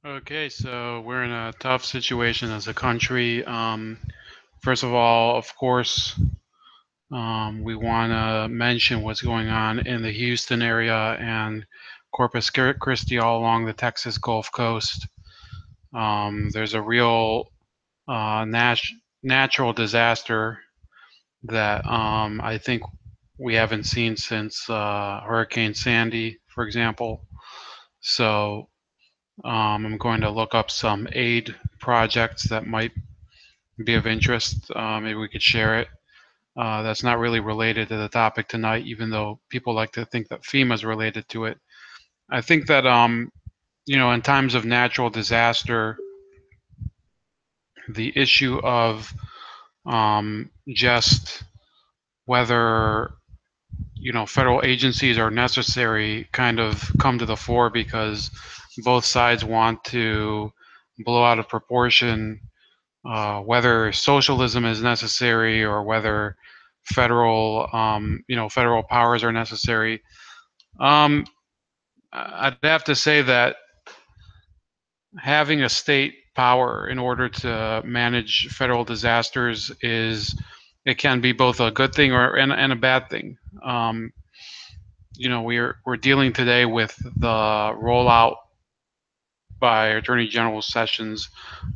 Okay, so we're in a tough situation as a country. First of all, of course, we want to mention what's going on in the Houston area and Corpus Christi all along the Texas Gulf Coast. There's a real natural disaster that I think we haven't seen since Hurricane Sandy, for example. So I'm going to look up some aid projects that might be of interest. Maybe we could share it. That's not really related to the topic tonight, even though people like to think that FEMA is related to it. I think that in times of natural disaster, the issue of just whether federal agencies are necessary kind of come to the fore because both sides want to blow out of proportion whether socialism is necessary or whether federal powers are necessary. Um, I'd have to say that having a state power in order to manage federal disasters it can be both a good thing and a bad thing. We're dealing today with the rollout by Attorney General Sessions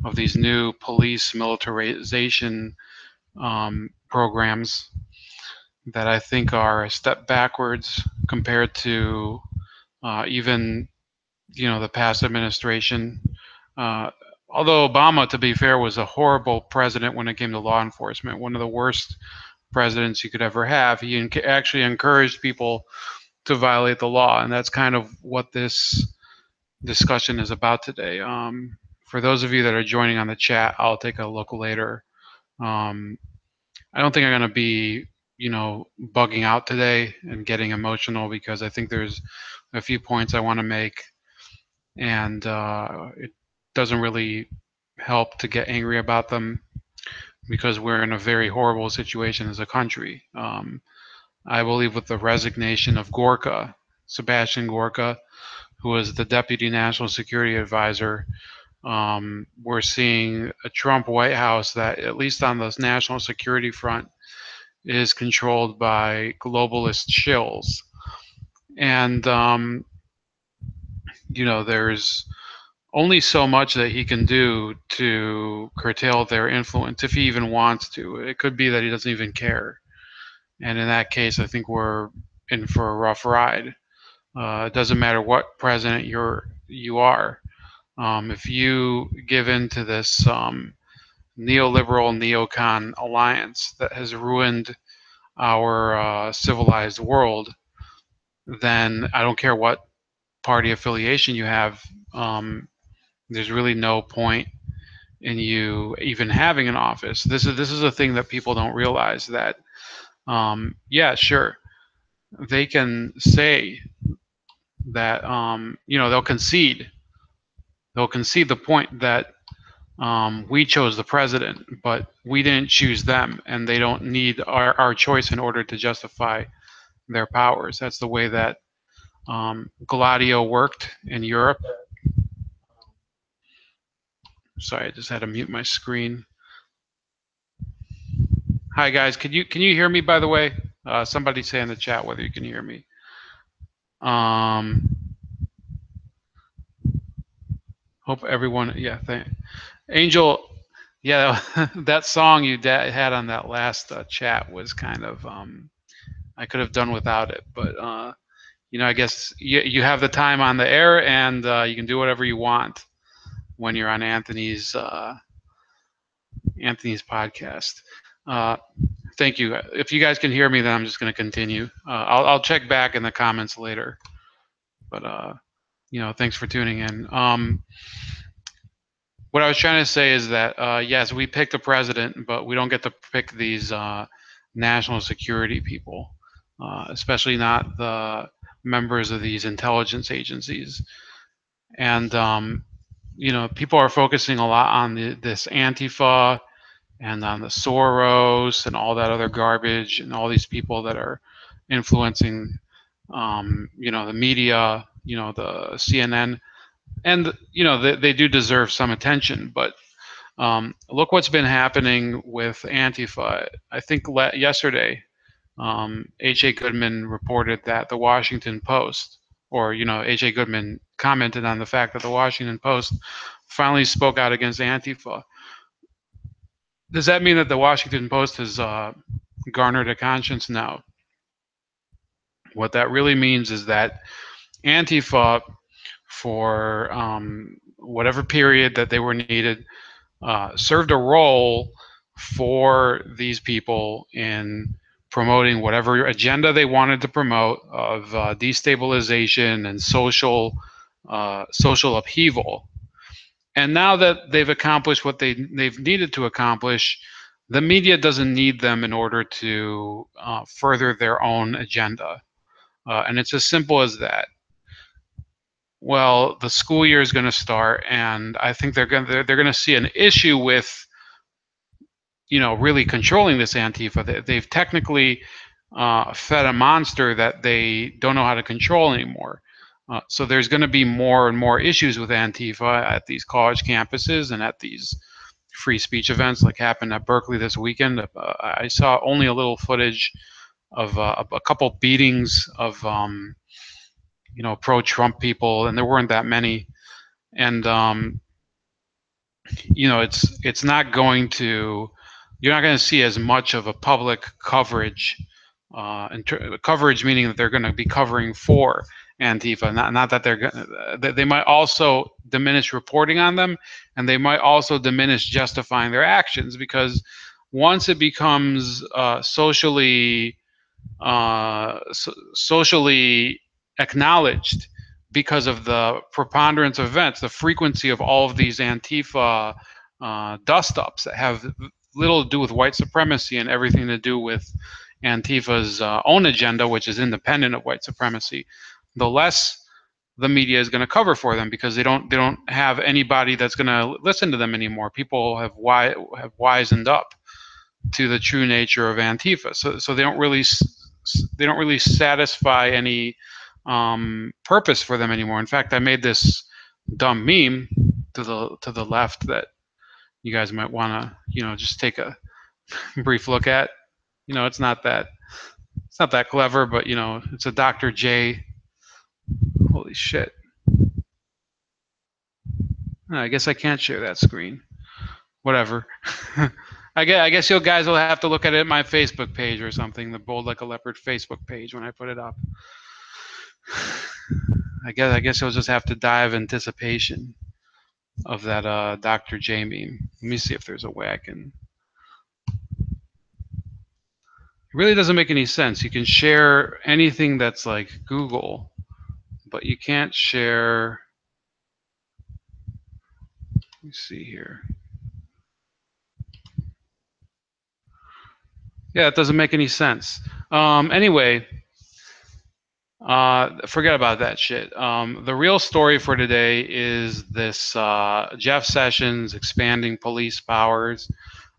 of these new police militarization programs that I think are a step backwards compared to even the past administration. Uh, Although Obama, to be fair, was a horrible president when it came to law enforcement, one of the worst presidents you could ever have. He actually encouraged people to violate the law, and that's kind of what this discussion is about today. For those of you that are joining on the chat, I'll take a look later. Um, I don't think I'm going to be, bugging out today and getting emotional because I think there's a few points I want to make, and it doesn't really help to get angry about them because we're in a very horrible situation as a country. I believe with the resignation of Gorka, Sebastian Gorka, who was the Deputy National Security Advisor, we're seeing a Trump White House that, at least on the national security front, is controlled by globalist shills. And, there's only so much that he can do to curtail their influence if he even wants to. It could be that he doesn't even care. And in that case, I think we're in for a rough ride. It doesn't matter what president you are. If you give in to this neoliberal neocon alliance that has ruined our civilized world, then I don't care what party affiliation you have. There's really no point in you even having an office. This is a thing that people don't realize that. Yeah, sure, they can say that they'll concede the point that we chose the president, but we didn't choose them, and they don't need our choice in order to justify their powers. That's the way that Gladio worked in Europe. Sorry, I just had to mute my screen. Hi guys, can you hear me? By the way, somebody say in the chat whether you can hear me. Um, Hope everyone. Yeah, Angel. Yeah, that song you had on that last chat was kind of. I could have done without it, but I guess you have the time on the air, and you can do whatever you want when you're on Anthony's podcast. Uh, Thank you. If you guys can hear me, then I'm just going to continue. I'll check back in the comments later. But thanks for tuning in. What I was trying to say is that yes, we picked a president, but we don't get to pick these national security people, especially not the members of these intelligence agencies. And people are focusing a lot on this Antifa and on the Soros and all that other garbage and all these people that are influencing, the media, the CNN. And they do deserve some attention, but look what's been happening with Antifa. I think yesterday, H.A. Goodman reported that the Washington Post, or H.A. Goodman commented on the fact that the Washington Post finally spoke out against Antifa. Does that mean that the Washington Post has garnered a conscience now? What that really means is that Antifa, for whatever period that they were needed, served a role for these people in promoting whatever agenda they wanted to promote of destabilization and social upheaval. And now that they've accomplished what they've needed to accomplish, the media doesn't need them in order to further their own agenda. And it's as simple as that. Well, the school year is going to start, and I think they're going to see an issue with really controlling this Antifa. They've technically fed a monster that they don't know how to control anymore. So there's going to be more and more issues with Antifa at these college campuses and at these free speech events like happened at Berkeley this weekend. I saw only a little footage of a couple beatings of pro-Trump people, and there weren't that many. And it's not going to, you're not going to see as much of a public coverage, coverage meaning that they're going to be covering for Antifa. Not that they might also diminish reporting on them, and they might also diminish justifying their actions, because once it becomes socially acknowledged, because of the preponderance of events, the frequency of all of these Antifa dust-ups that have little to do with white supremacy and everything to do with Antifa's own agenda, which is independent of white supremacy, the less the media is going to cover for them, because they don't have anybody that's going to listen to them anymore. People have wisened up to the true nature of Antifa, so they don't really satisfy any purpose for them anymore. In fact, I made this dumb meme to the left that you guys might want to just take a brief look at. It's not that clever, but it's a Dr. J. Holy shit! I guess I can't share that screen. Whatever. I guess you guys will have to look at it at my Facebook page or something, the Bold Like a Leopard Facebook page, when I put it up. I guess you'll just have to die of anticipation of that Dr. J meme. Let me see if there's a way I can. It really doesn't make any sense. You can share anything that's like Google, but you can't share. Let me see here. Yeah, it doesn't make any sense. Anyway, forget about that shit. The real story for today is this Jeff Sessions expanding police powers.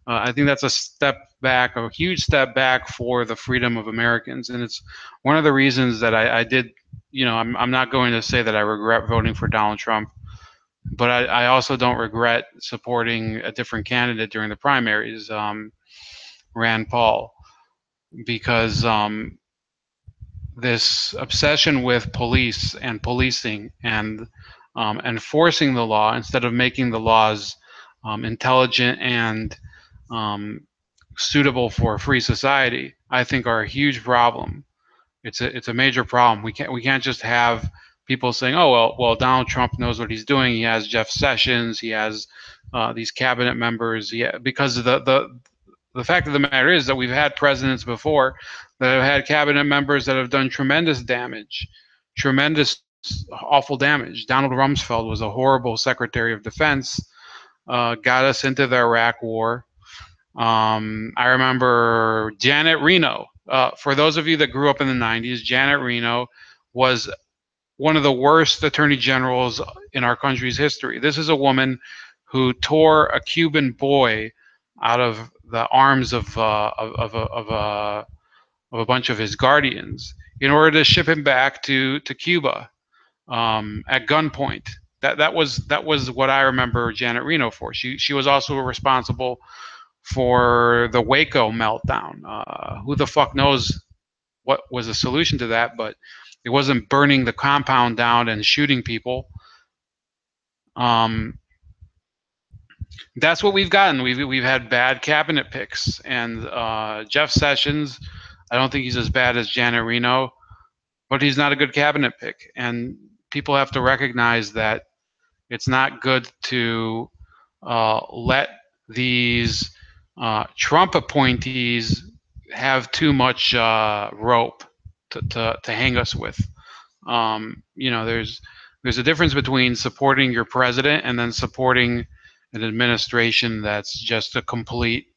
I think that's a step back, a huge step back for the freedom of Americans, and it's one of the reasons that I did. I'm not going to say that I regret voting for Donald Trump, but I also don't regret supporting a different candidate during the primaries, Rand Paul, because this obsession with police and policing and enforcing the law instead of making the laws intelligent and suitable for a free society, I think are a huge problem. It's a major problem. We can't just have people saying, oh well Donald Trump knows what he's doing. He has Jeff Sessions. He has these cabinet members. Yeah, because the fact of the matter is that we've had presidents before that have had cabinet members that have done tremendous damage, tremendous awful damage. Donald Rumsfeld was a horrible Secretary of Defense, got us into the Iraq War. I remember Janet Reno. For those of you that grew up in the 90s, Janet Reno was one of the worst attorney generals in our country's history. This is a woman who tore a Cuban boy out of the arms of a bunch of his guardians in order to ship him back to Cuba at gunpoint. That was what I remember Janet Reno for. She was also responsible for the Waco meltdown. Who the fuck knows what was the solution to that? But it wasn't burning the compound down and shooting people. Um, that's what we've gotten. We've had bad cabinet picks, and Jeff Sessions, I don't think he's as bad as Janet Reno, but he's not a good cabinet pick. And people have to recognize that it's not good to let these Trump appointees have too much rope to hang us with. There's a difference between supporting your president and then supporting an administration that's just a complete,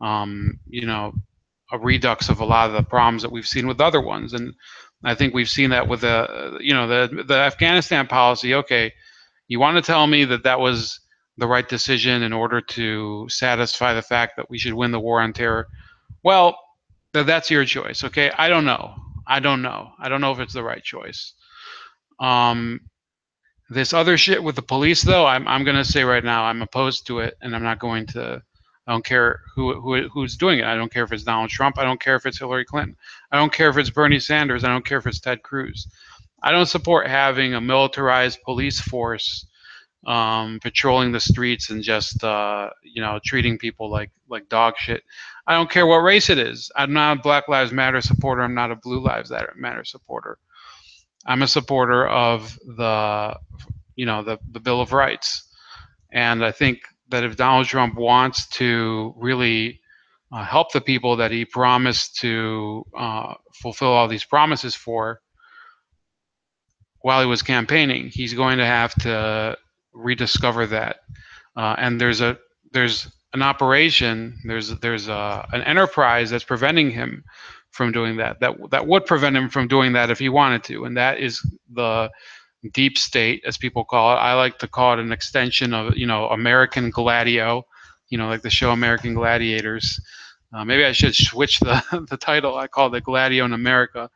you know, a redux of a lot of the problems that we've seen with other ones. And I think we've seen that with the Afghanistan policy. Okay, you want to tell me that that was the right decision in order to satisfy the fact that we should win the war on terror? Well, that's your choice. Okay, I don't know. I don't know. I don't know if it's the right choice. Um, this other shit with the police, though, I'm gonna say right now, I'm opposed to it, and I'm not going to. I don't care who's doing it. I don't care if it's Donald Trump. I don't care if it's Hillary Clinton. I don't care if it's Bernie Sanders. I don't care if it's Ted Cruz. I don't support having a militarized police force patrolling the streets and just treating people like dog shit. I don't care what race it is. I'm not a Black Lives Matter supporter. I'm not a Blue Lives Matter supporter. I'm a supporter of the Bill of Rights, and I think that if Donald Trump wants to really help the people that he promised to fulfill all these promises for while he was campaigning, he's going to have to rediscover that. And there's an operation, there's an enterprise that's preventing him from doing that. That would prevent him from doing that if he wanted to, and that is the deep state, as people call it. I like to call it an extension of American Gladio, like the show American Gladiators. Maybe I should switch the the title. I call it Gladio in America.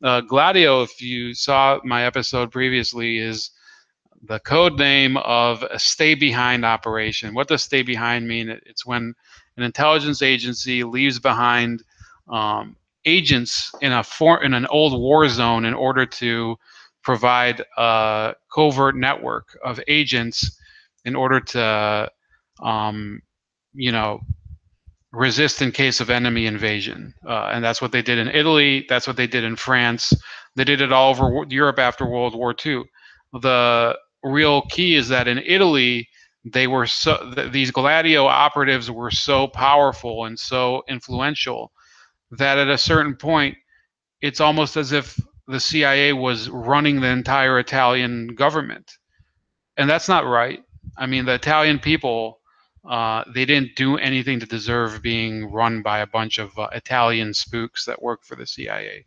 Gladio, if you saw my episode previously, is the code name of a stay behind operation. What does stay behind mean? It's when an intelligence agency leaves behind agents in an old war zone in order to provide a covert network of agents in order to you know resist in case of enemy invasion. And that's what they did in Italy. That's what they did in France. They did it all over Europe after World War II. The real key is that in Italy, these Gladio operatives were so powerful and so influential that at a certain point, it's almost as if the CIA was running the entire Italian government. And that's not right. I mean, the Italian people, they didn't do anything to deserve being run by a bunch of Italian spooks that work for the CIA.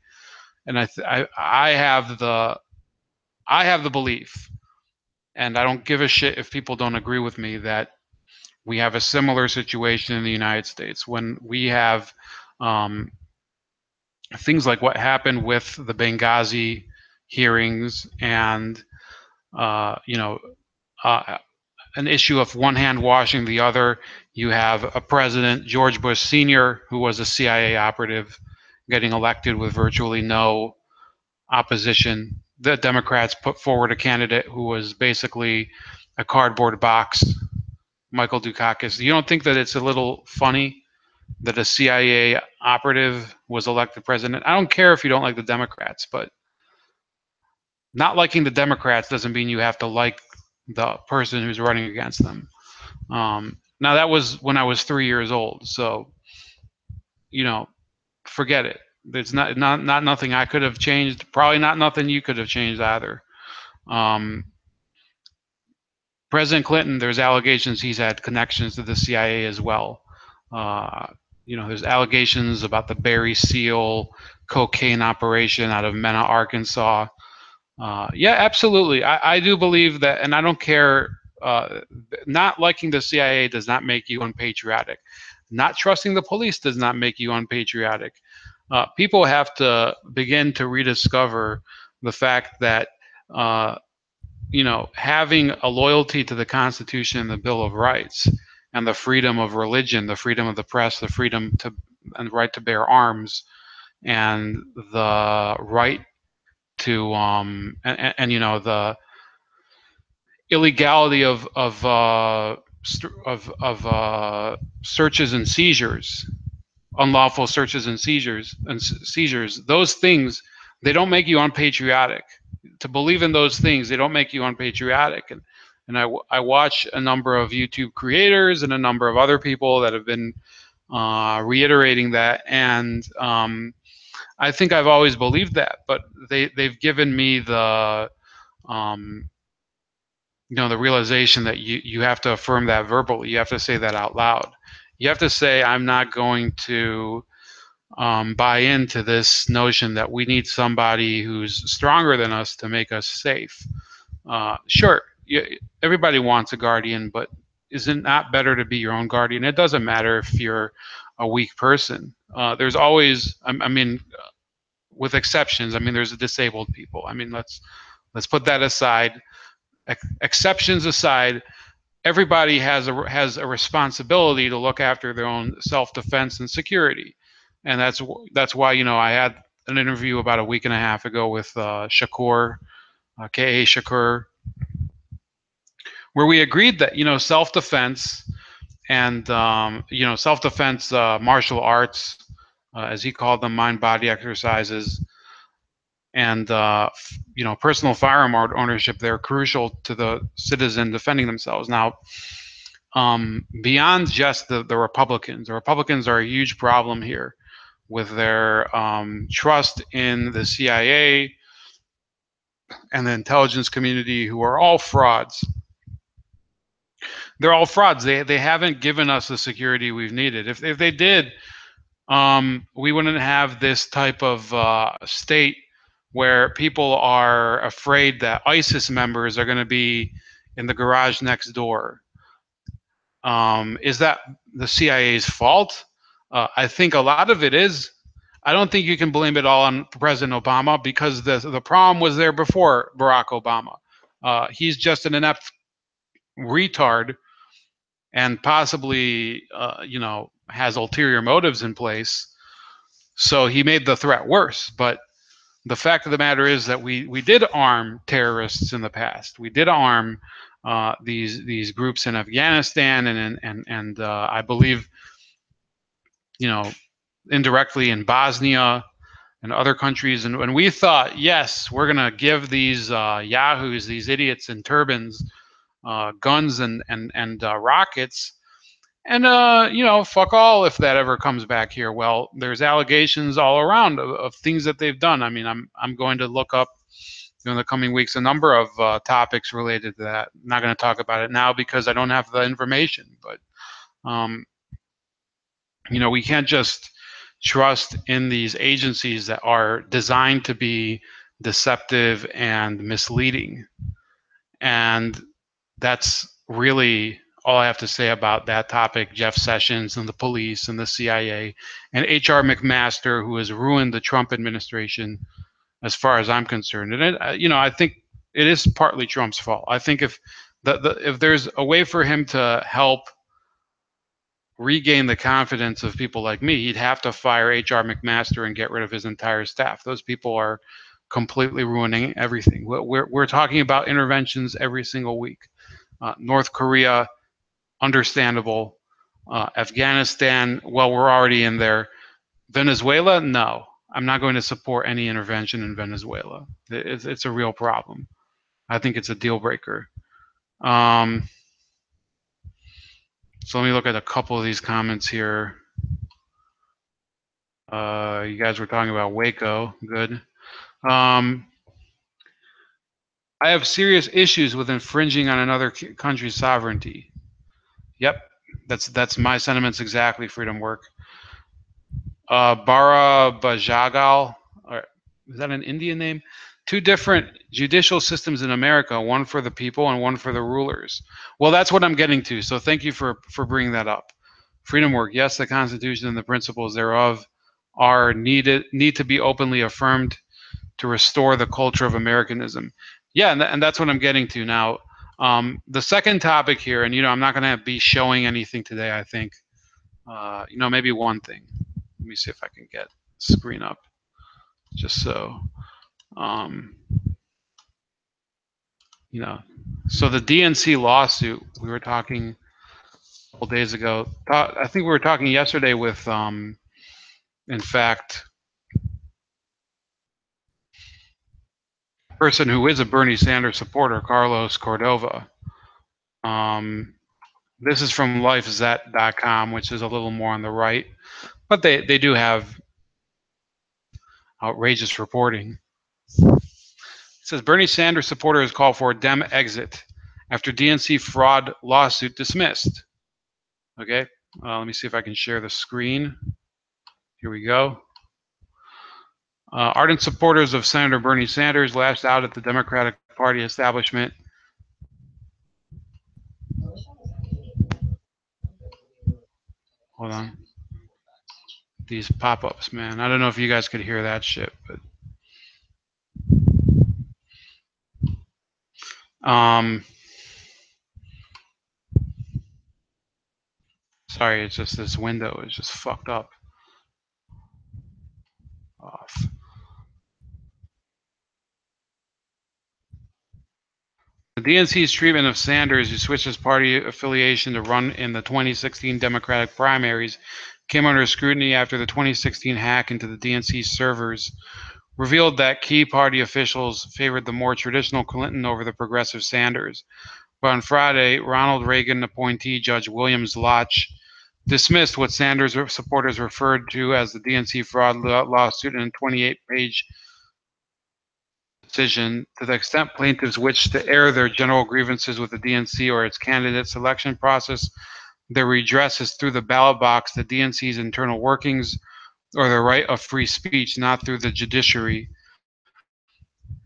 And I have the belief, and I don't give a shit if people don't agree with me, that we have a similar situation in the United States when we have things like what happened with the Benghazi hearings and you know an issue of one hand washing the other. You have a president, George Bush Sr., who was a CIA operative, getting elected with virtually no opposition. The Democrats put forward a candidate who was basically a cardboard box, Michael Dukakis. You don't think that it's a little funny that a CIA operative was elected president? I don't care if you don't like the Democrats, but not liking the Democrats doesn't mean you have to like the person who's running against them. Now that was when I was 3 years old, so forget it. There's not nothing I could have changed. Probably not nothing you could have changed either. Um, President Clinton, there's allegations he's had connections to the CIA as well. There's allegations about the Berry Seal cocaine operation out of Mena, Arkansas. Yeah, absolutely. I do believe that, and I don't care. Not liking the CIA does not make you unpatriotic. Not trusting the police does not make you unpatriotic. People have to begin to rediscover the fact that having a loyalty to the Constitution and the Bill of Rights and the freedom of religion, the freedom of the press, the freedom to and the right to bear arms, and the right to the illegality of searches and seizures, unlawful searches and seizures. Those things, they don't make you unpatriotic. To believe in those things, they don't make you unpatriotic. And I watch a number of YouTube creators and a number of other people that have been reiterating that, and I think I've always believed that, but they've given me the the realization that you have to affirm that verbally. You have to say that out loud. You have to say, I'm not going to buy into this notion that we need somebody who's stronger than us to make us safe. Sure, everybody wants a guardian, but is it not better to be your own guardian? It doesn't matter if you're a weak person. There's always, I mean, with exceptions. I mean, there's disabled people. I mean, let's put that aside. Exceptions aside, everybody has a responsibility to look after their own self-defense and security, and that's why I had an interview about a week and a half ago with Shakur, K.A. Shakur, where we agreed that self-defense and self-defense martial arts, as he called them, mind-body exercises, and personal firearm ownership, they're crucial to the citizen defending themselves. Now, beyond just the Republicans are a huge problem here with their trust in the CIA and the intelligence community, who are all frauds. They're all frauds. They haven't given us the security we've needed. If they did, we wouldn't have this type of state where people are afraid that ISIS members are going to be in the garage next door. Is that the CIA's fault? I think a lot of it is. I don't think you can blame it all on President Obama, because the problem was there before Barack Obama. He's just an inept retard, and possibly has ulterior motives in place. So he made the threat worse. But the fact of the matter is that we did arm terrorists in the past. We did arm these groups in Afghanistan and I believe indirectly in Bosnia and other countries. And we thought, yes, we're gonna give these yahoos, these idiots in turbans, guns and rockets. And fuck all if that ever comes back here. Well, there's allegations all around of things that they've done. I mean, I'm going to look up in the coming weeks a number of topics related to that. I'm not going to talk about it now because I don't have the information. But we can't just trust in these agencies that are designed to be deceptive and misleading. And that's really all I have to say about that topic. Jeff Sessions and the police and the CIA and H.R. McMaster, who has ruined the Trump administration, as far as I'm concerned. And I think it is partly Trump's fault. I think if there's a way for him to help regain the confidence of people like me, he'd have to fire H.R. McMaster and get rid of his entire staff. Those people are completely ruining everything. We're talking about interventions every single week. North Korea, understandable. Afghanistan, well, we're already in there. Venezuela, no. I'm not going to support any intervention in Venezuela. It's a real problem. I think it's a deal breaker. So let me look at a couple of these comments here. You guys were talking about Waco. Good. I have serious issues with infringing on another country's sovereignty. Yep, that's my sentiments exactly. Freedom Work. Bara Bajagal, or is that an Indian name? Two different judicial systems in America, one for the people and one for the rulers. Well, that's what I'm getting to. So thank you for bringing that up. Freedom Work. Yes, the Constitution and the principles thereof need to be openly affirmed to restore the culture of Americanism. Yeah, and that's what I'm getting to now. The second topic here, and I'm not going to be showing anything today. I think, maybe one thing. Let me see if I can get the screen up, just so, um, you know. So the DNC lawsuit we were talking a couple days ago. I think we were talking yesterday with, in fact, a person who is a Bernie Sanders supporter, Carlos Cordova. This is from lifezet.com, which is a little more on the right, but they do have outrageous reporting. It says Bernie Sanders supporters call for Dem exit after DNC fraud lawsuit dismissed. Okay, let me see if I can share the screen. Here we go. Ardent supporters of Senator Bernie Sanders lashed out at the Democratic Party establishment. Hold on. These pop-ups, man. I don't know if you guys could hear that shit, but sorry, it's just this window is just fucked up. Off. The DNC's treatment of Sanders, who switched his party affiliation to run in the 2016 Democratic primaries, came under scrutiny after the 2016 hack into the DNC servers revealed that key party officials favored the more traditional Clinton over the progressive Sanders. But on Friday, Ronald Reagan appointee Judge Williams Lotch dismissed what Sanders supporters referred to as the DNC fraud lawsuit in a 28-page decision. To the extent plaintiffs wish to air their general grievances with the DNC or its candidate selection process, their redress is through the ballot box, the DNC's internal workings, or the right of free speech, not through the judiciary.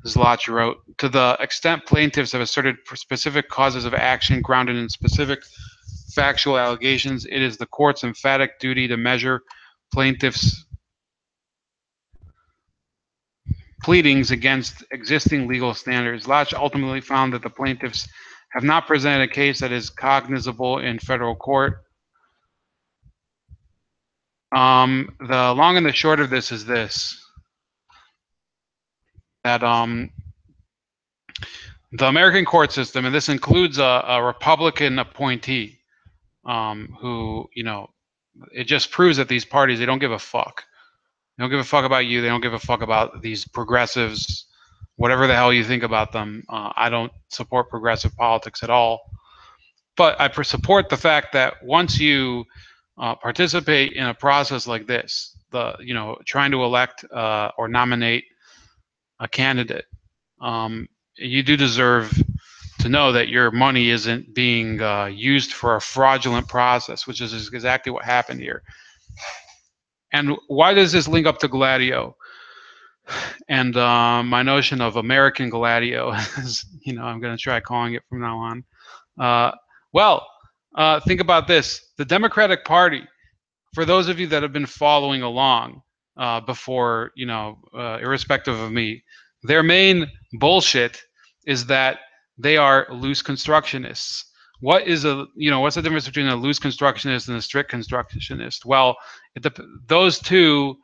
Zlotch wrote, to the extent plaintiffs have asserted specific causes of action grounded in specific factual allegations, it is the court's emphatic duty to measure plaintiffs' pleadings against existing legal standards. Lodge ultimately found that the plaintiffs have not presented a case that is cognizable in federal court. The long and the short of this is this, that the American court system, and this includes a Republican appointee, who, it just proves that these parties, they don't give a fuck. They don't give a fuck about you. They don't give a fuck about these progressives, whatever the hell you think about them. I don't support progressive politics at all. But I support the fact that once you participate in a process like this, trying to elect or nominate a candidate, you do deserve to know that your money isn't being used for a fraudulent process, which is exactly what happened here. And why does this link up to Gladio? And my notion of American Gladio is, I'm going to try calling it from now on. Think about this. The Democratic Party, for those of you that have been following along before, irrespective of me, their main bullshit is that they are loose constructionists. What's the difference between a loose constructionist and a strict constructionist? Well, those two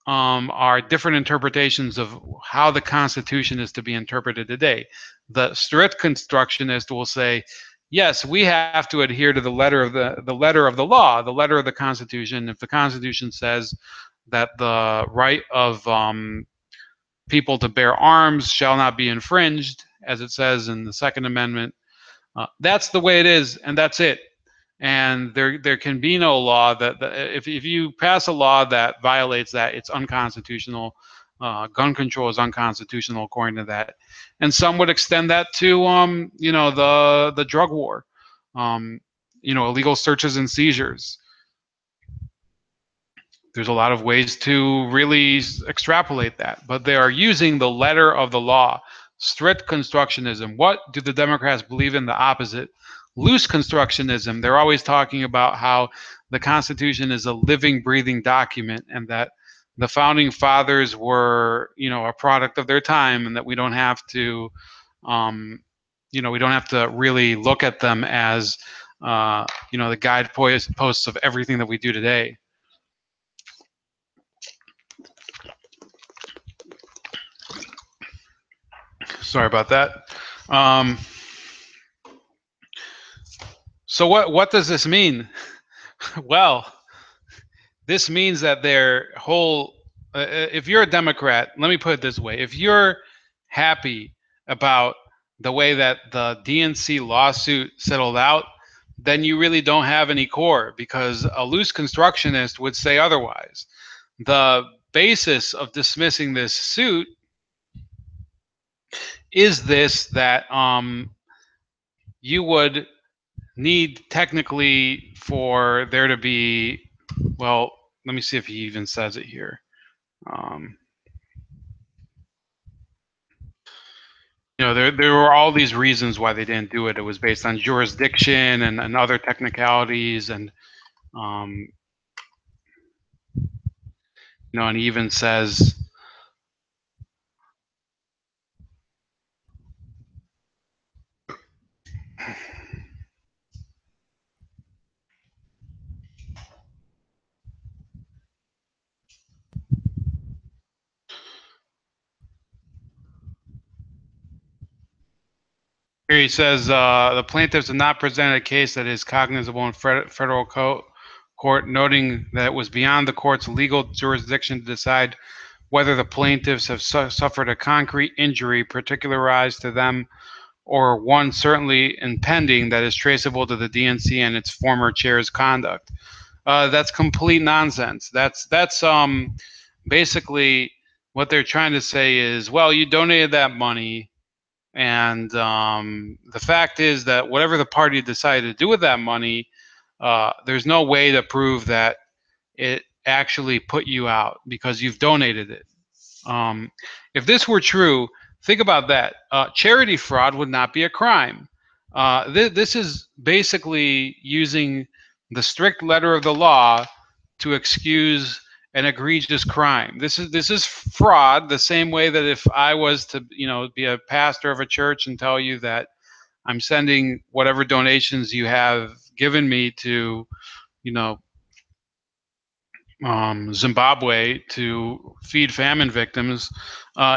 are different interpretations of how the Constitution is to be interpreted today. The strict constructionist will say, yes, we have to adhere to the letter of the letter of the law, the letter of the Constitution. If the Constitution says that the right of people to bear arms shall not be infringed, as it says in the Second Amendment, that's the way it is, and that's it. And there can be no law that if you pass a law that violates that, it's unconstitutional. Gun control is unconstitutional according to that, and some would extend that to the drug war, illegal searches and seizures. There's a lot of ways to really extrapolate that, but they are using the letter of the law. Strict constructionism. What do the Democrats believe in? The opposite. Loose constructionism. They're always talking about how the Constitution is a living, breathing document, and that the founding fathers were, a product of their time, and that we don't have to we don't have to really look at them as the guideposts of everything that we do today. Sorry about that. So what does this mean? Well, this means that their whole if you're a Democrat, let me put it this way: if you're happy about the way that the DNC lawsuit settled out, then you really don't have any core, because a loose constructionist would say otherwise. The basis of dismissing this suit is this, that you would need technically for there to be, well, let me see if he even says it here. There were all these reasons why they didn't do it. It was based on jurisdiction and other technicalities, and and he even says, here he says, the plaintiffs have not presented a case that is cognizable in federal court, noting that it was beyond the court's legal jurisdiction to decide whether the plaintiffs have suffered a concrete injury particularized to them, or one certainly impending that is traceable to the DNC and its former chair's conduct. That's complete nonsense. That's basically what they're trying to say is, well, you donated that money, and the fact is that whatever the party decided to do with that money, there's no way to prove that it actually put you out because you've donated it. If this were true, think about that. Charity fraud would not be a crime. This is basically using the strict letter of the law to excuse an egregious crime. This is fraud, the same way that if I was to be a pastor of a church and tell you that I'm sending whatever donations you have given me to Zimbabwe to feed famine victims.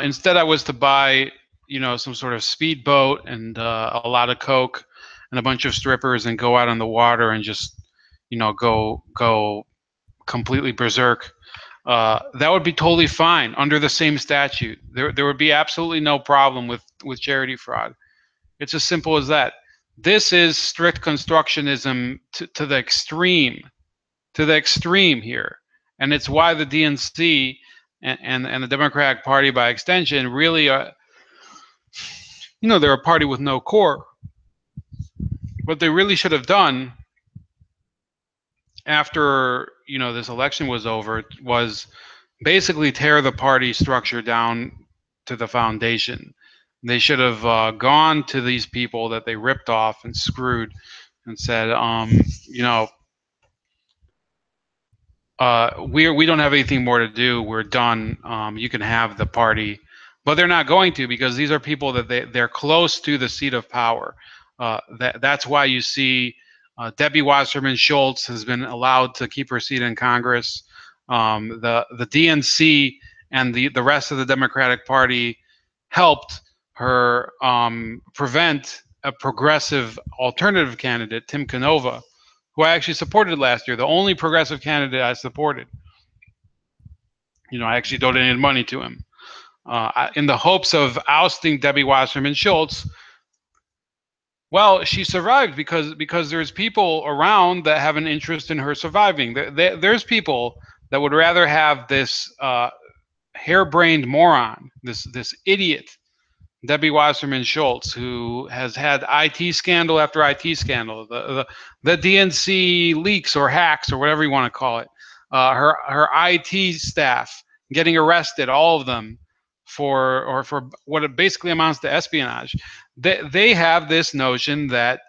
Instead, I was to buy, some sort of speedboat and a lot of coke and a bunch of strippers and go out on the water and just, go completely berserk. That would be totally fine under the same statute. There would be absolutely no problem with charity fraud. It's as simple as that. This is strict constructionism to the extreme. To the extreme here. And it's why the DNC and the Democratic Party, by extension, really are, they're a party with no core. What they really should have done after, this election was over was basically tear the party structure down to the foundation. They should have gone to these people that they ripped off and screwed and said, we don't have anything more to do. We're done. You can have the party, but they're not going to, because these are people that they're close to the seat of power. That's why you see Debbie Wasserman Schultz has been allowed to keep her seat in Congress. The DNC and the rest of the Democratic Party helped her prevent a progressive alternative candidate, Tim Canova, who I actually supported last year, the only progressive candidate I supported. I actually donated money to him in the hopes of ousting Debbie Wasserman Schultz. Well, she survived because there's people around that have an interest in her surviving. There's people that would rather have this harebrained moron, this idiot, Debbie Wasserman Schultz, who has had IT scandal after IT scandal, the DNC leaks or hacks or whatever you want to call it, her IT staff getting arrested, all of them, for what it basically amounts to espionage. They have this notion that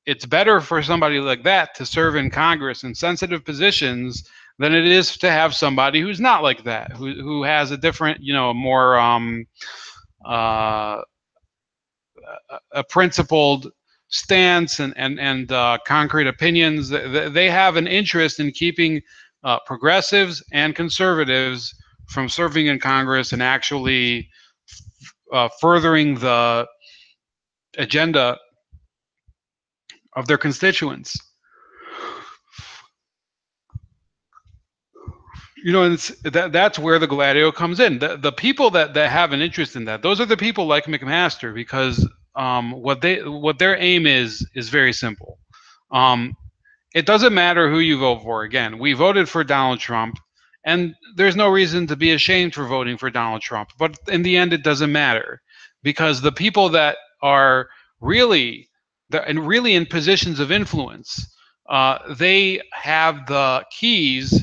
it's better for somebody like that to serve in Congress in sensitive positions than it is to have somebody who's not like that, who has a different, more a principled stance and concrete opinions. They have an interest in keeping progressives and conservatives from serving in Congress and actually furthering the agenda of their constituents. You know, it's, that's where the Gladio comes in. The people that have an interest in that, those are the people like McMaster, because what their aim is very simple. It doesn't matter who you vote for. Again, we voted for Donald Trump, and there's no reason to be ashamed for voting for Donald Trump. But in the end, it doesn't matter, because the people that are really in positions of influence, they have the keys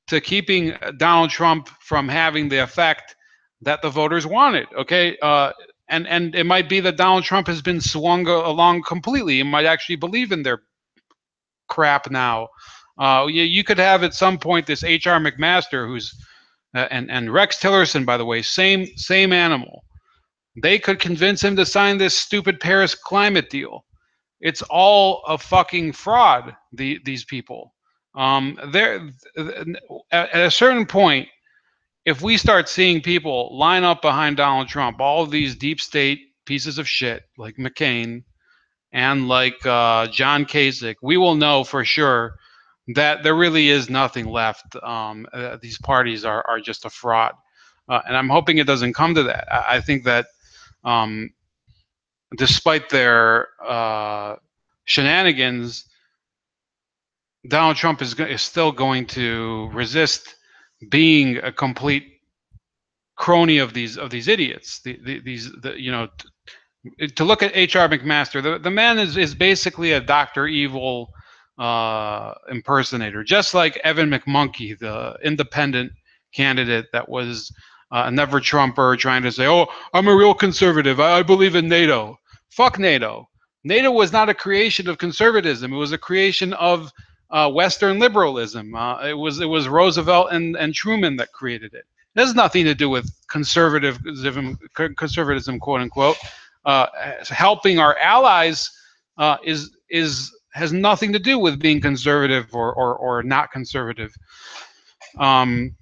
to keeping Donald Trump from having the effect that the voters wanted. Okay, and it might be that Donald Trump has been swung along completely. He might actually believe in their crap now. You could have at some point this H.R. McMaster, who's and Rex Tillerson, by the way, same animal. They could convince him to sign this stupid Paris climate deal. It's all a fucking fraud. These people. They're at a certain point, if we start seeing people line up behind Donald Trump, all of these deep state pieces of shit like McCain and like John Kasich, we will know for sure that there really is nothing left. These parties are just a fraud. And I'm hoping it doesn't come to that. I think that despite their shenanigans, Donald Trump is still going to resist being a complete crony of these idiots. To look at H.R. McMaster, the man is basically a Dr. Evil impersonator, just like Evan McMonkey, the independent candidate that was a never Trumper, trying to say, "Oh, I'm a real conservative. I believe in NATO." Fuck NATO. NATO was not a creation of conservatism. It was a creation of Western liberalism. It was Roosevelt and Truman that created it. It has nothing to do with conservatism, quote unquote. Helping our allies has nothing to do with being conservative or not conservative. The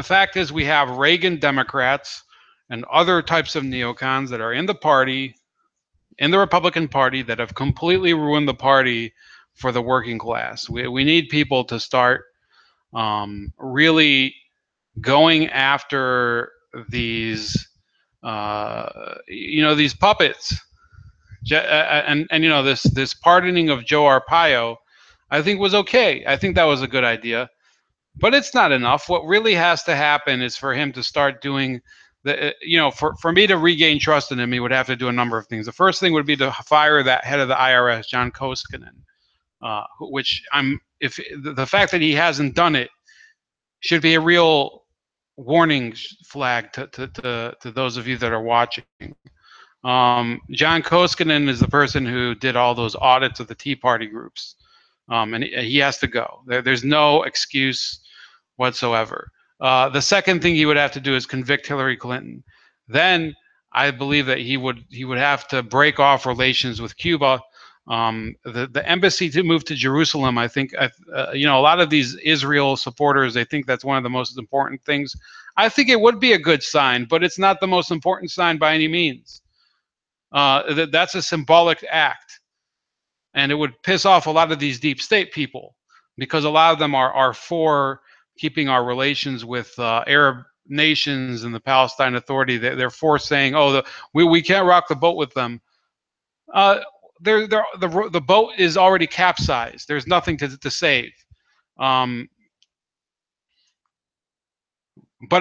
fact is, we have Reagan Democrats and other types of neocons that are in the party, in the Republican Party, that have completely ruined the party for the working class. We need people to start really going after these these puppets, and this pardoning of Joe Arpaio, I think was okay. I think that was a good idea, but it's not enough. What really has to happen is for him to start doing for me to regain trust in him, he would have to do a number of things. The first thing would be to fire that head of the IRS, John Koskinen, which if the fact that he hasn't done it should be a real warning flag to those of you that are watching. John Koskinen is the person who did all those audits of the Tea Party groups, and he has to go. There's no excuse whatsoever. The second thing he would have to do is convict Hillary Clinton. Then I believe that he would have to break off relations with Cuba. The embassy to move to Jerusalem, I think, a lot of these Israel supporters, they think that's one of the most important things. I think it would be a good sign, but it's not the most important sign by any means. That's a symbolic act, and it would piss off a lot of these deep state people, because a lot of them are for keeping our relations with Arab nations and the Palestine Authority. They're for saying, "Oh, we can't rock the boat with them." The boat is already capsized. There's nothing to save. But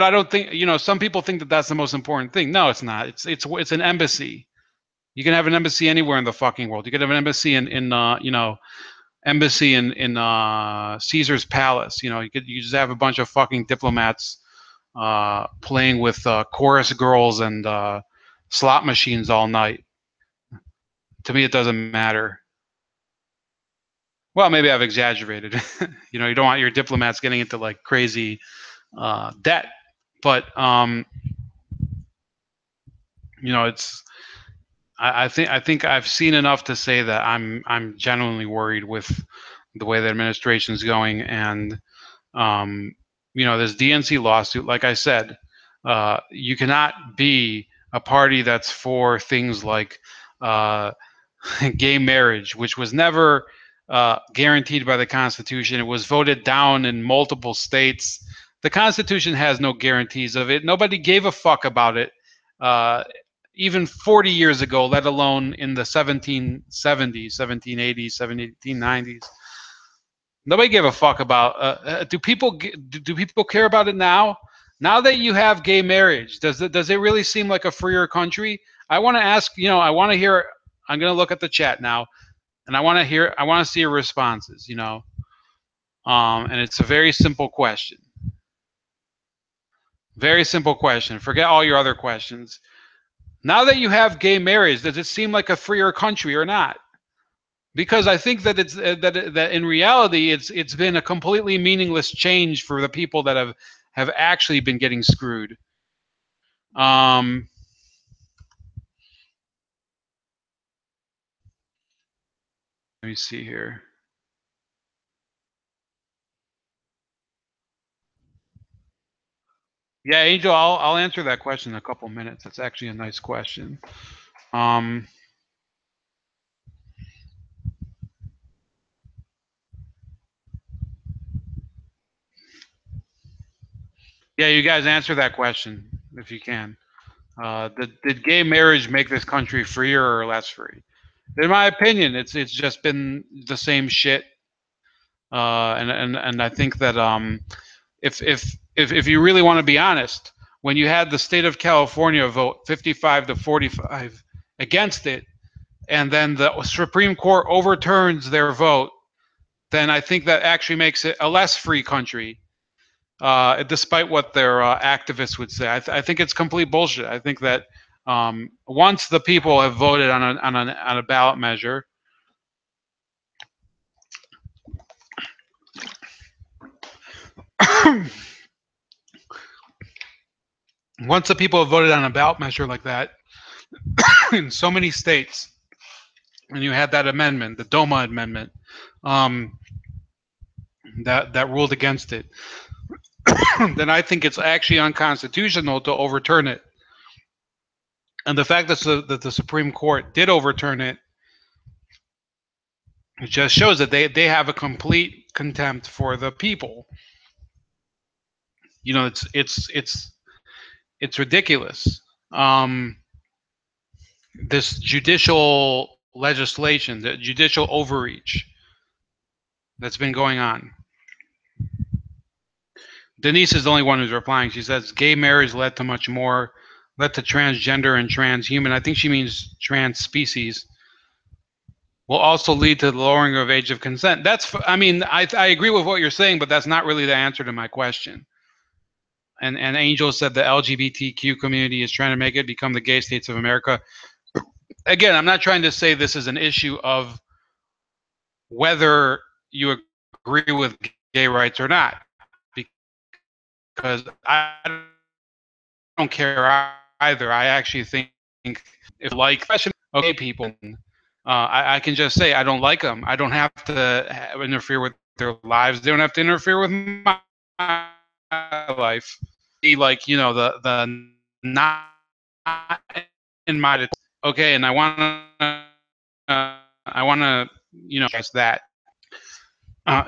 I don't think, some people think that that's the most important thing. No, it's not. It's an embassy. You can have an embassy anywhere in the fucking world. You can have an embassy in Caesar's Palace. You just have a bunch of fucking diplomats playing with chorus girls and slot machines all night. To me, it doesn't matter. Well, maybe I've exaggerated. You don't want your diplomats getting into like crazy debt, but It's I think I've seen enough to say that I'm genuinely worried with the way the administration's going, and um, this DNC lawsuit. Like I said, you cannot be a party that's for things like uh, gay marriage, which was never guaranteed by the Constitution. It was voted down in multiple states. The Constitution has no guarantees of it. Nobody gave a fuck about it, uh, even 40 years ago, let alone in the 1770s, 1780s, 1790s. Nobody gave a fuck about. Do people care about it now? Now that you have gay marriage, does it really seem like a freer country? I want to ask. I want to hear. I'm going to look at the chat now, and I want to see your responses. And it's a very simple question. Very simple question. Forget all your other questions. Now that you have gay marriage, does it seem like a freer country or not? Because I think that that in reality it's been a completely meaningless change for the people that have actually been getting screwed. Um, Let me see here. Yeah, Angel, I'll answer that question in a couple minutes. That's actually a nice question. Um, yeah, you guys answer that question if you can. Did gay marriage make this country freer or less free? In my opinion, it's just been the same shit. And I think that if you really want to be honest, when you had the state of California vote 55 to 45 against it, and then the Supreme Court overturns their vote, then I think that actually makes it a less free country, despite what their activists would say. I think it's complete bullshit. I think that once the people have voted on a ballot measure, once the people have voted on a ballot measure like that in so many states, and you had that amendment, the DOMA amendment, um, that ruled against it, then I think it's actually unconstitutional to overturn it. And the fact that the Supreme Court did overturn it, it just shows that they have a complete contempt for the people. It's ridiculous. Um, this judicial legislation, the judicial overreach that's been going on. Denise is the only one who's replying. She says gay marriage led to much more, led to transgender and transhuman. I think she means trans species. Will also lead to the lowering of age of consent. I mean, I agree with what you're saying, but that's not really the answer to my question. And Angel said the LGBTQ community is trying to make it become the gay states of America. Again, I'm not trying to say this is an issue of whether you agree with gay rights or not, because I don't care either. I actually think if like especially gay people, I can just say I don't like them. I don't have to interfere with their lives. They don't have to interfere with my life. Be like the not in my okay, and I want to just that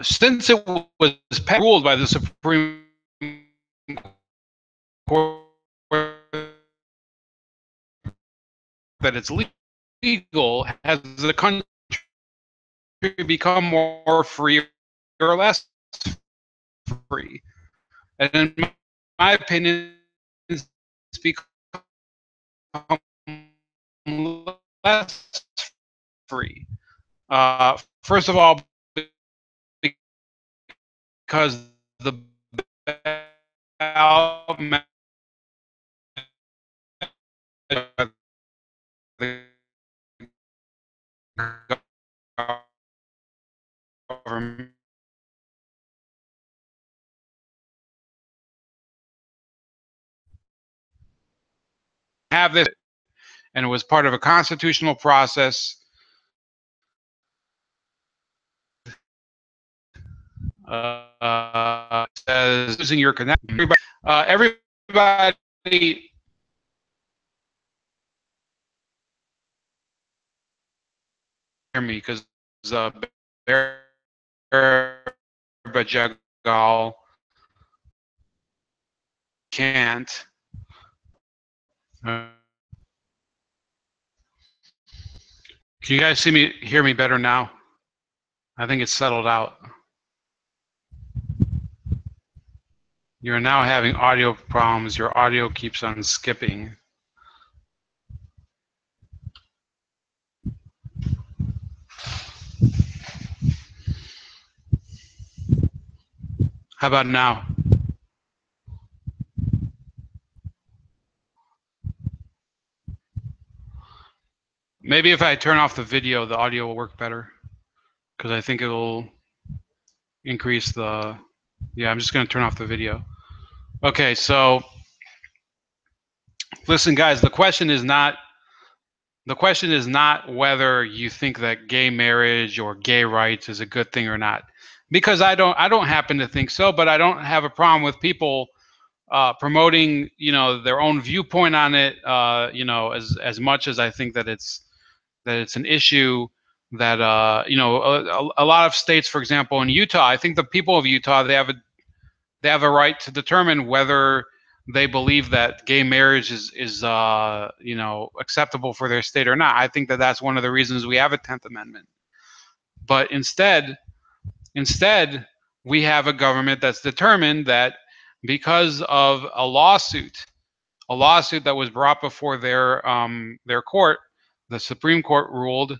since it was ruled by the Supreme Court that it's legal, has the country become more free or less free? And in my opinion, it's become less free. First of all, because the ballot the government have this. and it was part of a constitutional process. Says using your connection. Everybody hear me because Bajagal can't. Can you guys hear me better now? I think it's settled out. You're now having audio problems. Your audio keeps on skipping. How about now? Maybe if I turn off the video, the audio will work better, because I think it'll increase the... Yeah, I'm just going to turn off the video. Okay, so listen, guys, the question is not whether you think that gay marriage or gay rights is a good thing or not, because I don't happen to think so, but I don't have a problem with people promoting, their own viewpoint on it, as much as I think that it's an issue that a lot of states, for example, in Utah, I think the people of Utah, they have a right to determine whether they believe that gay marriage is acceptable for their state or not. I think that that's one of the reasons we have a 10th Amendment. But instead we have a government that's determined that because of a lawsuit that was brought before their court, the Supreme Court ruled.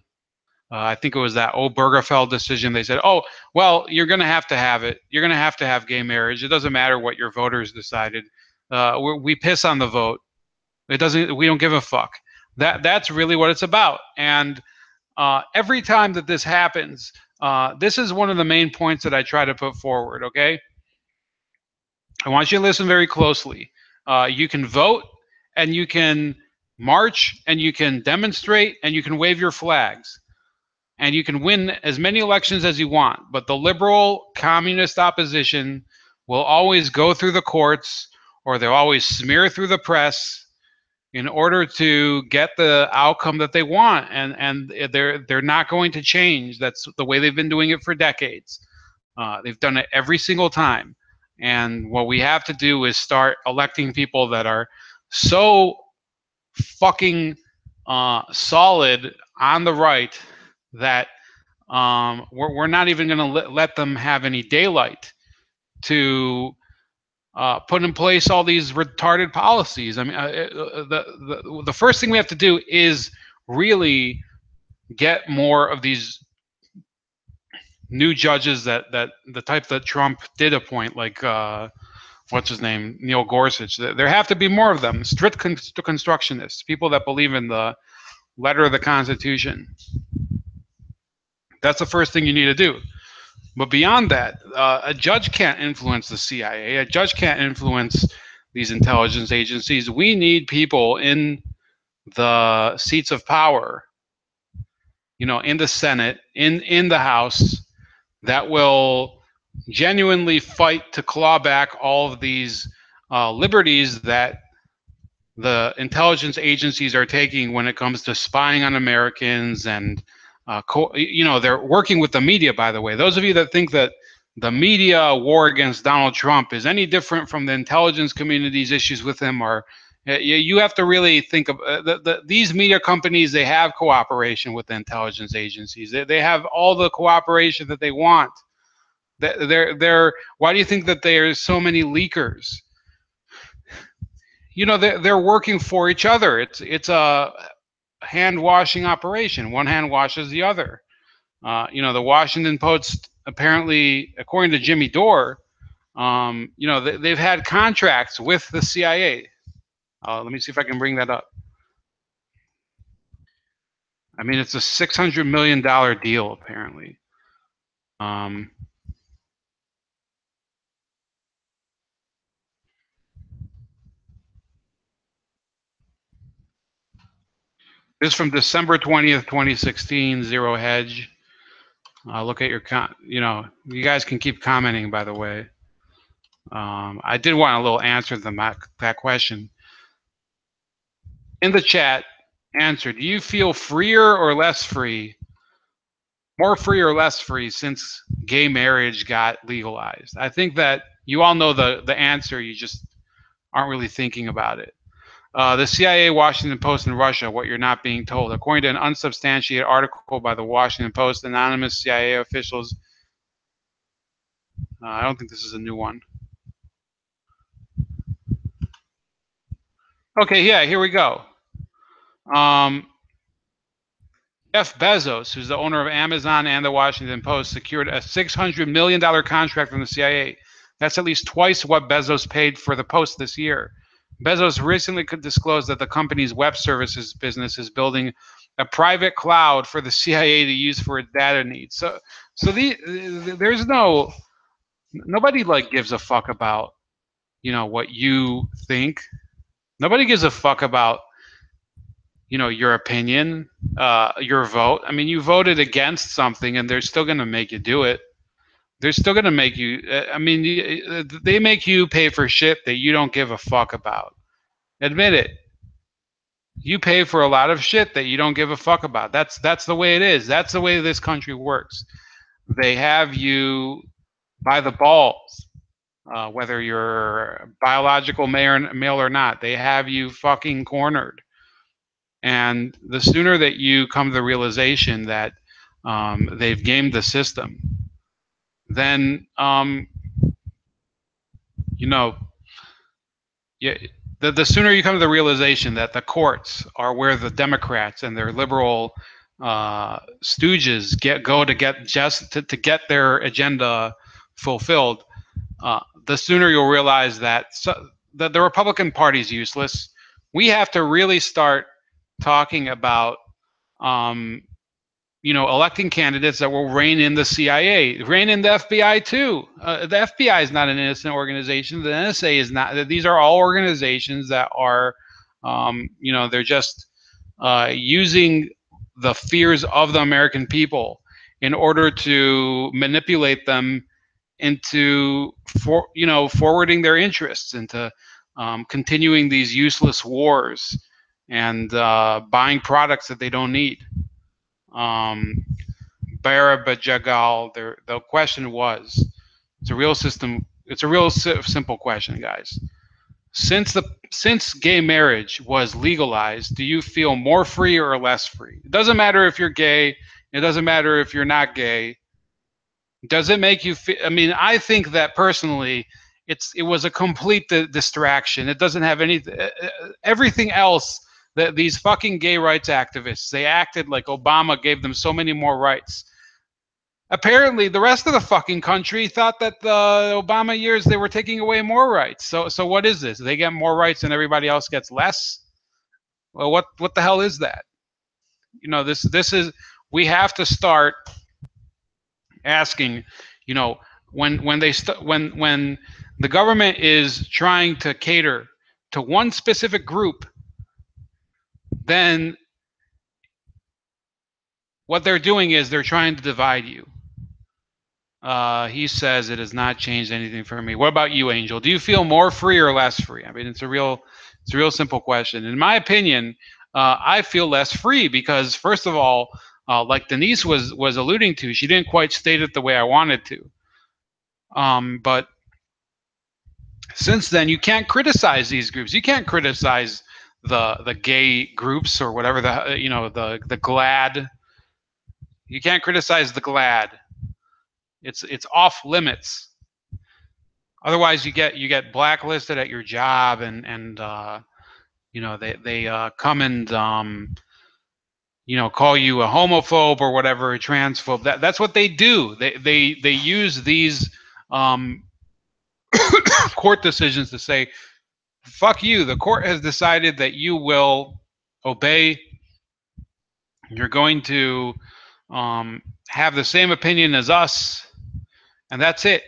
I think it was that Obergefell decision. They said, "Oh, well, you're going to have it. You're going to have gay marriage. It doesn't matter what your voters decided. We piss on the vote. It doesn't. We don't give a fuck." That's really what it's about. And every time that this happens, this is one of the main points that I try to put forward. Okay, I want you to listen very closely. You can vote, and you can march, and you can demonstrate, and you can wave your flags, and you can win as many elections as you want. But the liberal communist opposition will always go through the courts, or they'll always smear through the press in order to get the outcome that they want, and they're not going to change. That's the way they've been doing it for decades. They've done it every single time. And what we have to do is start electing people that are so fucking solid on the right that we're not even going to let them have any daylight to put in place all these retarded policies. I mean, the first thing we have to do is really get more of these new judges that the type that Trump did appoint, like what's his name, Neil Gorsuch. There have to be more of them, strict constructionists, people that believe in the letter of the Constitution. That's the first thing you need to do. But beyond that, a judge can't influence the CIA. A judge can't influence these intelligence agencies. We need people in the seats of power, in the Senate, in the House, that will genuinely fight to claw back all of these liberties that the intelligence agencies are taking when it comes to spying on Americans. And they're working with the media, by the way. Those of you that think that the media war against Donald Trump is any different from the intelligence community's issues with him, or you have to really think of these media companies. They have cooperation with the intelligence agencies. They have all the cooperation that they want. Why do you think that there's so many leakers? They're working for each other. It's a hand washing operation. One hand washes the other. The Washington Post, apparently, according to Jimmy Dore, they've had contracts with the CIA. Let me see if I can bring that up. I mean, it's a $600 million deal, apparently. This is from December 20th, 2016, Zero Hedge. Look at your, you guys can keep commenting, by the way. I did want a little answer to that question. In the chat, answer, do you feel freer or less free, more free or less free since gay marriage got legalized? I think that you all know the answer, you just aren't really thinking about it. The CIA, Washington Post, and Russia, what you're not being told. According to an unsubstantiated article by the Washington Post, anonymous CIA officials, I don't think this is a new one. Okay, yeah, here we go. Jeff Bezos, who's the owner of Amazon and the Washington Post, secured a $600 million contract from the CIA. That's at least twice what Bezos paid for the Post this year. Bezos recently disclosed that the company's web services business is building a private cloud for the CIA to use for its data needs. So there's nobody like gives a fuck about, what you think. Nobody gives a fuck about, your opinion, your vote. I mean, you voted against something, and they're still going to make you do it. They're still going to make you. They make you pay for shit that you don't give a fuck about. Admit it. You pay for a lot of shit that you don't give a fuck about. That's the way it is. That's the way this country works. They have you by the balls, whether you're biological male or not. They have you fucking cornered. And the sooner that you come to the realization that they've gamed the system, then the sooner you come to the realization that the courts are where the Democrats and their liberal stooges go to get their agenda fulfilled, the sooner you'll realize that the Republican Party is useless. We have to really start talking about electing candidates that will rein in the CIA, rein in the FBI too. The FBI is not an innocent organization. The NSA is not. These are all organizations that are, they're just using the fears of the American people in order to manipulate them into, forwarding their interests, into continuing these useless wars and buying products that they don't need. Barabajagal, the question was, it's a real simple question, guys. Since gay marriage was legalized, do you feel more free or less free? It doesn't matter if you're gay. It doesn't matter if you're not gay. Does it make you feel? I mean, I think that personally, it was a complete distraction. It doesn't have everything else. These fucking gay rights activists, they acted like Obama gave them so many more rights. Apparently, the rest of the fucking country thought that the Obama years they were taking away more rights. So what is this? They get more rights and everybody else gets less? Well, what the hell is that? This is, we have to start asking, when the government is trying to cater to one specific group, then what they're doing is they're trying to divide you. He says it has not changed anything for me. What about you, Angel? Do you feel more free or less free? I mean, it's a real simple question. In my opinion, I feel less free because, first of all, like Denise was alluding to, she didn't quite state it the way I wanted to. But since then, you can't criticize these groups. You can't criticize the gay groups or whatever, the GLAD. You can't criticize the GLAD. It's off limits. Otherwise, you get blacklisted at your job, and they come and call you a homophobe or whatever, a transphobe. That's what they do. They use these court decisions to say, fuck you. The court has decided that you will obey. You're going to have the same opinion as us, and that's it.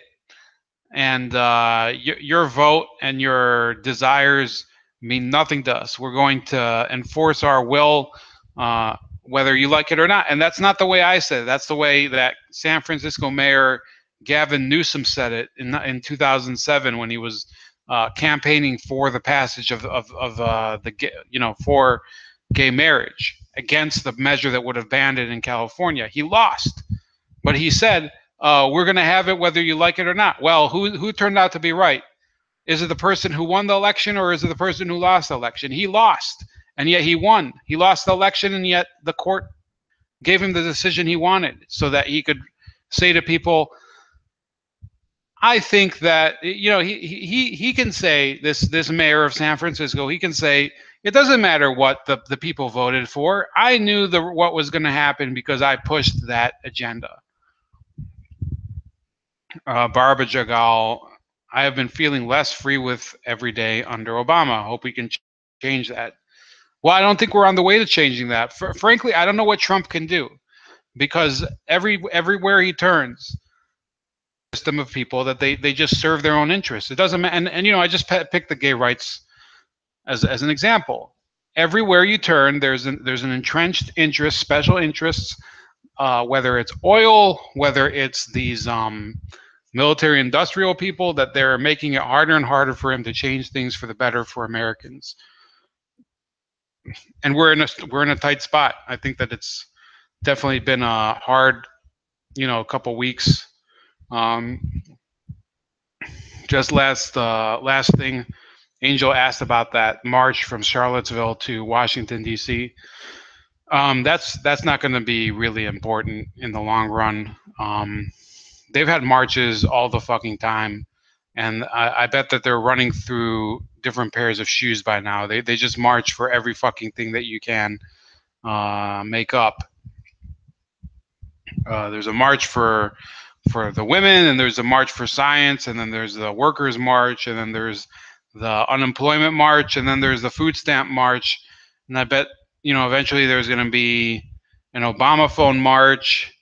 And your vote and your desires mean nothing to us. We're going to enforce our will whether you like it or not. And that's not the way I said it. That's the way that San Francisco Mayor Gavin Newsom said it in 2007 when he was campaigning for the passage of for gay marriage, against the measure that would have banned it in California. He lost, but he said, we're going to have it whether you like it or not. Well, who turned out to be right? Is it the person who won the election, or is it the person who lost the election? He lost, and yet he won. He lost the election, and yet the court gave him the decision he wanted so that he could say to people, I think that, he can say, this mayor of San Francisco, he can say, it doesn't matter what the people voted for. I knew what was going to happen because I pushed that agenda. Barbara Jagal, I have been feeling less free with every day under Obama. Hope we can change that. Well, I don't think we're on the way to changing that. Frankly, I don't know what Trump can do, because everywhere he turns, system of people that they just serve their own interests. It doesn't matter. And I just picked the gay rights as an example. Everywhere you turn, there's an entrenched interest, special interests, whether it's oil, whether it's these military industrial people, that they're making it harder and harder for him to change things for the better for Americans. And we're in a tight spot. I think that it's definitely been a hard, couple weeks. Just last thing, Angel asked about that march from Charlottesville to Washington D.C. That's not going to be really important in the long run. They've had marches all the fucking time, and I bet that they're running through different pairs of shoes by now. They just march for every fucking thing that you can make up. There's a march for the women, and there's a march for science, and then there's the workers' march, and then there's the unemployment march, and then there's the food stamp march. And I bet eventually there's going to be an Obama phone march,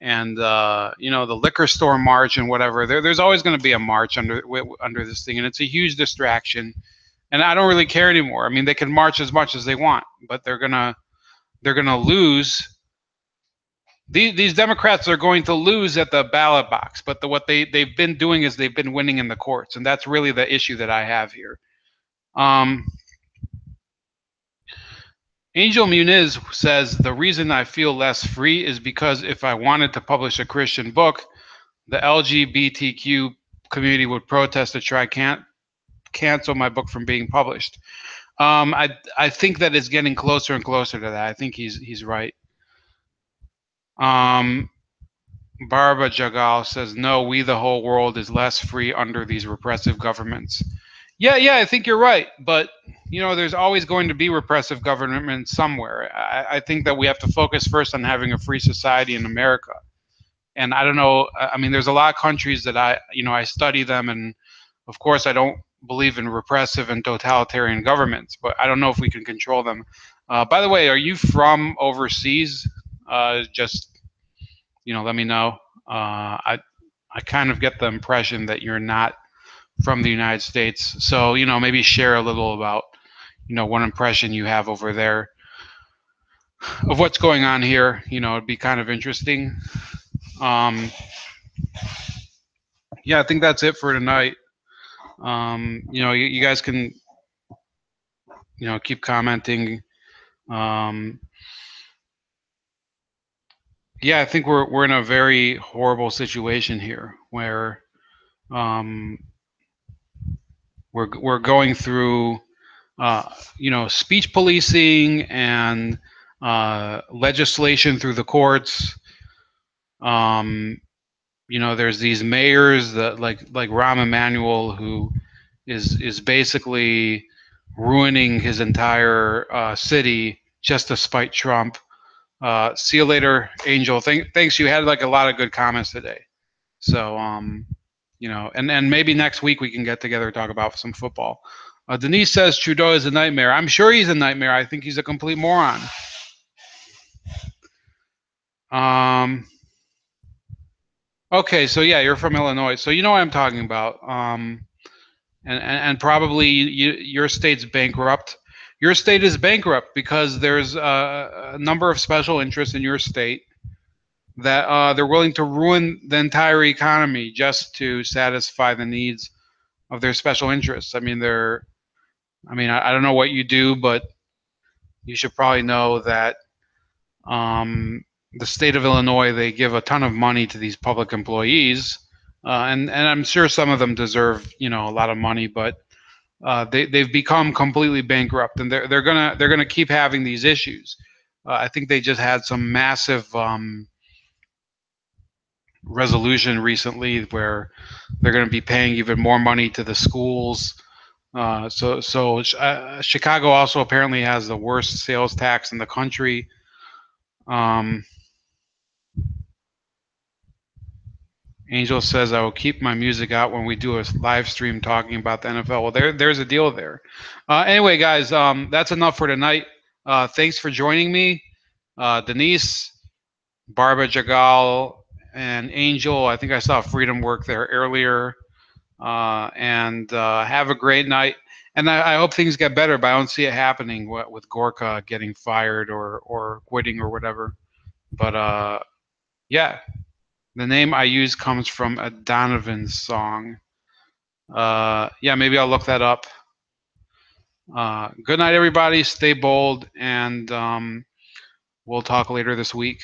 and the liquor store march, and whatever. There's always going to be a march under this thing, and it's a huge distraction. And I don't really care anymore. I mean, they can march as much as they want, but they're gonna lose. These Democrats are going to lose at the ballot box, but what they've been doing is they've been winning in the courts, and that's really the issue that I have here. Angel Muniz says, the reason I feel less free is because if I wanted to publish a Christian book, the LGBTQ community would protest to try cancel my book from being published. I think that it's getting closer and closer to that. I think he's right. Barbara Jagal says, no, we, the whole world, is less free under these repressive governments. Yeah, I think you're right. But, there's always going to be repressive government somewhere. I think that we have to focus first on having a free society in America. And I don't know, I mean, there's a lot of countries that I study them, and of course I don't believe in repressive and totalitarian governments, but I don't know if we can control them. By the way, are you from overseas? Just let me know. I kind of get the impression that you're not from the United States, so maybe share a little about what impression you have over there of what's going on here. It'd be kind of interesting. Yeah, I think that's it for tonight. You guys can keep commenting. Yeah, I think we're in a very horrible situation here, where we're going through speech policing and legislation through the courts. There's these mayors that like Rahm Emanuel, who is basically ruining his entire city just to spite Trump. See you later, Angel. Thanks. You had a lot of good comments today. So, and maybe next week we can get together and talk about some football. Denise says Trudeau is a nightmare. I'm sure he's a nightmare. I think he's a complete moron. Okay, so yeah, you're from Illinois, so you know what I'm talking about. And probably your state's bankrupt. your state is bankrupt because there's a number of special interests in your state that they're willing to ruin the entire economy just to satisfy the needs of their special interests. I don't know what you do, but you should probably know that the state of Illinois, they give a ton of money to these public employees, and I'm sure some of them deserve, a lot of money, but they've become completely bankrupt, and they're gonna keep having these issues. I think they just had some massive resolution recently where they're going to be paying even more money to the schools. Chicago also apparently has the worst sales tax in the country. Um, Angel says I will keep my music out when we do a live stream talking about the NFL. Well, there's a deal there. Anyway, guys, that's enough for tonight. Thanks for joining me, Denise, Barbara Jagal, and Angel. I think I saw Freedom work there earlier. And have a great night. And I hope things get better, but I don't see it happening with Gorka getting fired or quitting or whatever. But yeah, the name I use comes from a Donovan song. Yeah, maybe I'll look that up. Good night, everybody. Stay bold, and we'll talk later this week.